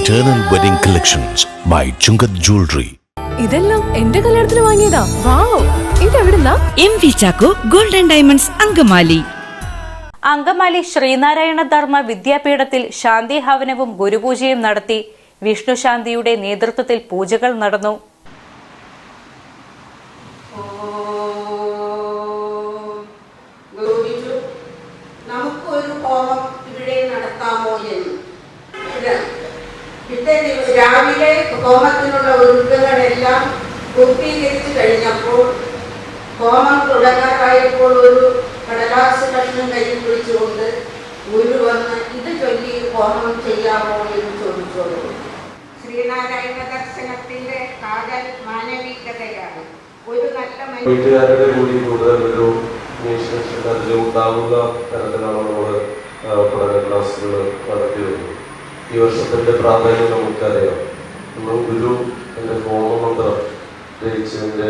Eternal Wedding Collections by Chungat Jewelry. ഇതെല്ലാം എന്റെ കല്യാണത്തിന് വാങ്ങിയതാ. വാവ്, ഇതെവിടുന്നാ? MV Chacko golden diamonds Angamaly. Angamaly Sreenarayana Dharma വിദ്യാപീഠത്തിൽ ശാന്തി ഹവനവും ഗുരുപൂജയും നടത്തി. വിഷ്ണു ശാന്തിയുടെ നേതൃത്വത്തിൽ പൂജകൾ നടന്നു. രാവിലെ ഹോമത്തിനുള്ള ഒരുക്കങ്ങളെല്ലാം പൂർത്തീകരിച്ചു കഴിഞ്ഞപ്പോൾ ഹോമം തുടങ്ങാറായപ്പോൾ ഒരു കടലാസ് കഷ്ണം കയ്യിൽ പിടിച്ചുകൊണ്ട് ഗുരു വന്ന് ഇത് ചൊല്ലി ഹോമം ചെയ്യാമോ എന്ന് ചോദിച്ചോളൂ. ശ്രീനാരായണ ദർശനത്തിന്റെ കാതൽ മാനവികതയാണ്. ഒരു നല്ല വീട്ടുകാരുടെ കൂടി കൂടുതലൊരു ഉണ്ടാവുക തരത്തിലാണ് നമ്മൾ പഠന ക്ലാസ്സുകൾ നടത്തി വരുന്നത്. ഈ വർഷത്തിൻ്റെ പ്രാധാന്യം നമുക്കറിയാം. നമ്മൾ ഗുരു എൻ്റെ ഹോമമന്ത്രം രചിച്ചതിൻ്റെ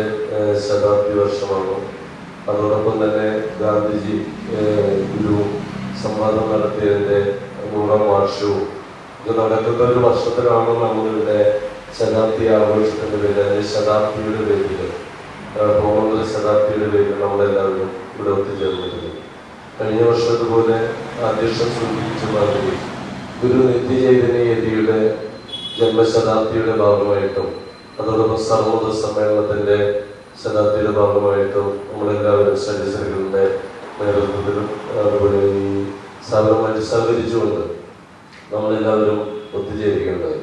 ശതാബ്ദി വർഷമാണ്. അതോടൊപ്പം തന്നെ ഗാന്ധിജി ഗുരു സംവാദം നടത്തിയതിൻ്റെ 100ാം വാർഷികവും ഇത് നടക്കുന്ന ഒരു വർഷത്തിലാണ് നമ്മളിവിടെ ശതാബ്ദി ആഘോഷത്തിൻ്റെ പേരിൽ, അതായത് ശതാബ്ദിയുടെ പേരിൽ, ഹോമമന്ത്ര ശതാബ്ദിയുടെ പേരിൽ നമ്മളെല്ലാവരും ഇവിടെ ഒത്തുചേർന്നിട്ടുണ്ട്. കഴിഞ്ഞ വർഷത്തുപോലെ അധ്യക്ഷൻ സൂചിപ്പിച്ച മാതിരി ഗുരു നിത്യചൈതന്യയതിയുടെ ജന്മശതാബ്ദിയുടെ ഭാഗമായിട്ടും അതോടൊപ്പം സർവമത സമ്മേളനത്തിൻ്റെ ശതാബ്ദിയുടെ ഭാഗമായിട്ടും നമ്മളെല്ലാവരും സന്യസ്തരുടെ നേതൃത്വത്തിലും അതുപോലെ ഈ സ്ഥാപനമായിട്ട് സഹകരിച്ചുകൊണ്ട് നമ്മളെല്ലാവരും ഒത്തുചേരുകയുണ്ടായി.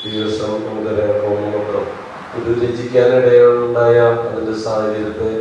ഈ വർഷം നമുക്കറിയാം ഹോമമന്ത്രം ഇത് രചിക്കാനിടയുണ്ടായ അതിൻ്റെ സാഹചര്യത്തെ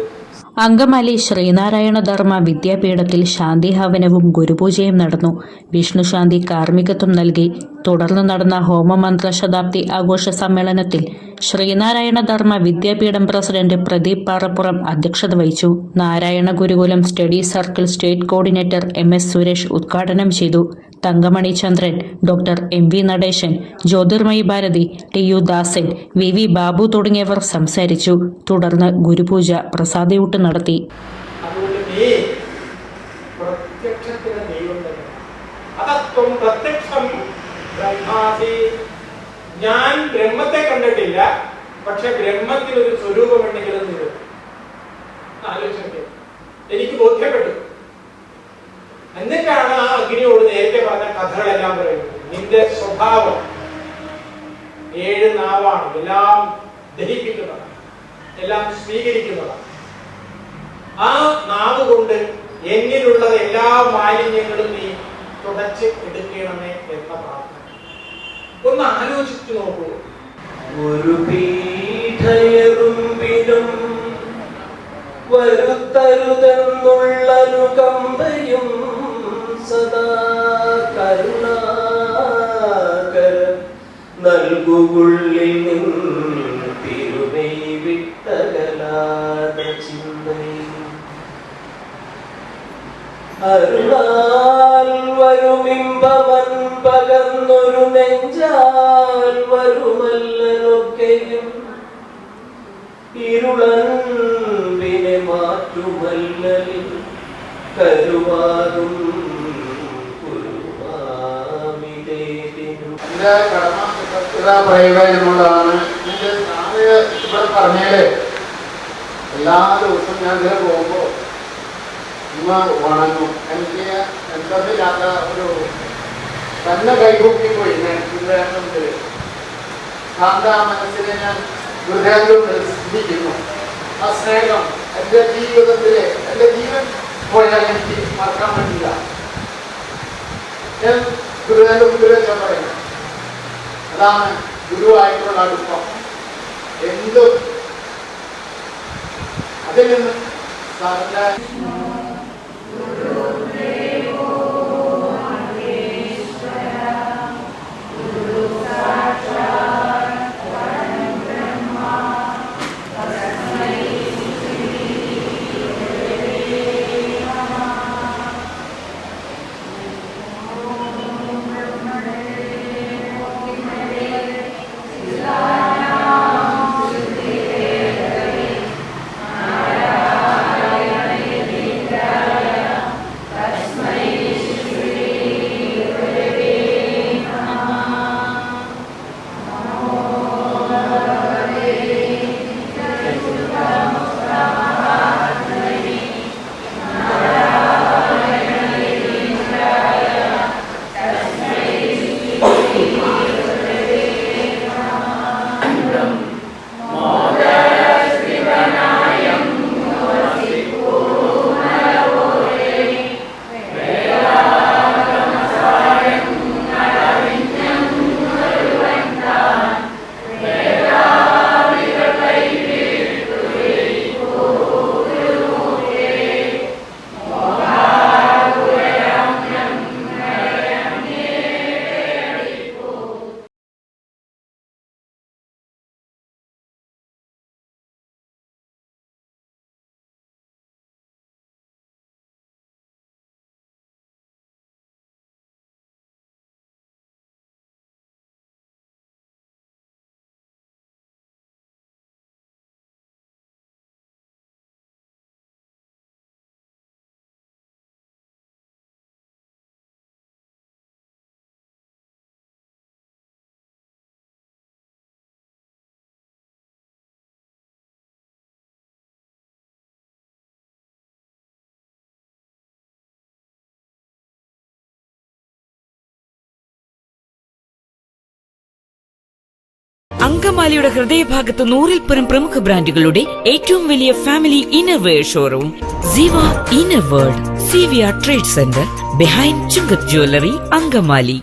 അങ്കമാലി ശ്രീനാരായണ ധർമ്മ വിദ്യാപീഠത്തിൽ ശാന്തി ഹവനവും ഗുരുപൂജയും നടന്നു. വിഷ്ണു ശാന്തി കാർമ്മികത്വം നൽകി. തുടർന്ന് നടന്ന ഹോമമന്ത്ര ശതാബ്ദി ആഘോഷ സമ്മേളനത്തിൽ ശ്രീനാരായണ ധർമ്മ വിദ്യാപീഠം പ്രസിഡന്റ് പ്രദീപ് പാറപ്പുറം അധ്യക്ഷത വഹിച്ചു. Narayana Gurukulam study circle state coordinator MS Suresh ഉദ്ഘാടനം ചെയ്തു. Thankamani Chandran, doctor MV Nadesan, Jyothirmayi Bharathi, TU Dasan, VV Babu തുടങ്ങിയവർ സംസാരിച്ചു. തുടർന്ന് ഗുരുപൂജ പ്രസാദയൂട്ട് നടത്തി. ഞാൻ ബ്രഹ്മത്തെ കണ്ടിട്ടില്ല, പക്ഷെ ബ്രഹ്മത്തിൽ ഒരു സ്വരൂപമുണ്ടെങ്കിലും ആലോചിച്ചത് എനിക്ക് ബോധ്യപ്പെട്ടു. എന്നിട്ടാണ് ആ അഗ്നിയോട് നേരത്തെ പറഞ്ഞ കഥകളെല്ലാം പറയുന്നത്. നിന്റെ സ്വഭാവം 7 നാവാണ്, എല്ലാം ദഹിപ്പിക്കുന്നതാണ്, എല്ലാം സ്വീകരിക്കുന്നതാണ്. ആ നാവ് കൊണ്ട് എന്നിലുള്ള എല്ലാ മാലിന്യങ്ങളും നീ തുടച്ച് എടുക്കണമേ എന്ന പ്രാർത്ഥന ഒന്ന് ആലോചിച്ചു നോക്കൂ. ഒരു പീഠയറുമ്പിലും വരുത്തരുതെന്നുള്ളൊരു കമ്പയും സദാ കരുണാകരൻ നൽകുകുള്ളിൽ നിന്ന് തിരുമൈ വിട്ടകലാത ചിന്തയും അരുളാൽ വരുമിമ്പവൻ പകർന്നൊരു നെഞ്ചാൽ വരുമല്ലനൊക്കെയും ഇരുളൻപിനെ മാറ്റുമല്ലലിൽ കരുവാകും എന്റെ കടമ പറയുക എന്നുള്ളതാണ്. ഇവിടെ പറഞ്ഞേല് എല്ലാ ദിവസവും ഞാൻ ഇതിൽ പോകുമ്പോൾ ഇമ്മ വണങ്ങും. എനിക്ക് എന്തെന്നില്ലാത്ത ഒരു തന്നെ കൈകൂപ്പി പോയി ശാന്ത മനസ്സിനെ ഞാൻ ഹൃദയത്തിൽ സ്നേഹിക്കുന്നു. ആ സ്നേഹം എൻ്റെ ജീവിതത്തിലെ എൻ്റെ ജീവൻ പോയാൽ എനിക്ക് മറക്കാൻ പറ്റില്ല. ഞാൻ ഗുരുവിൻ്റെ മുമ്പിൽ വെച്ചാൽ പറയുന്നത് അതാണ് ഗുരുവായിട്ടുള്ള അടുപ്പം. എന്തും അതിൽ നിന്ന് സാറിൻ്റെ അങ്കമാലിയുടെ ഹൃദയഭാഗത്ത് 100-ൽ പ്രമുഖ ബ്രാൻഡുകളുടെ ഏറ്റവും വലിയ family innerwear showroom Siva inner world, CVR trade centre, behind Chungath jewellery, Angamaly.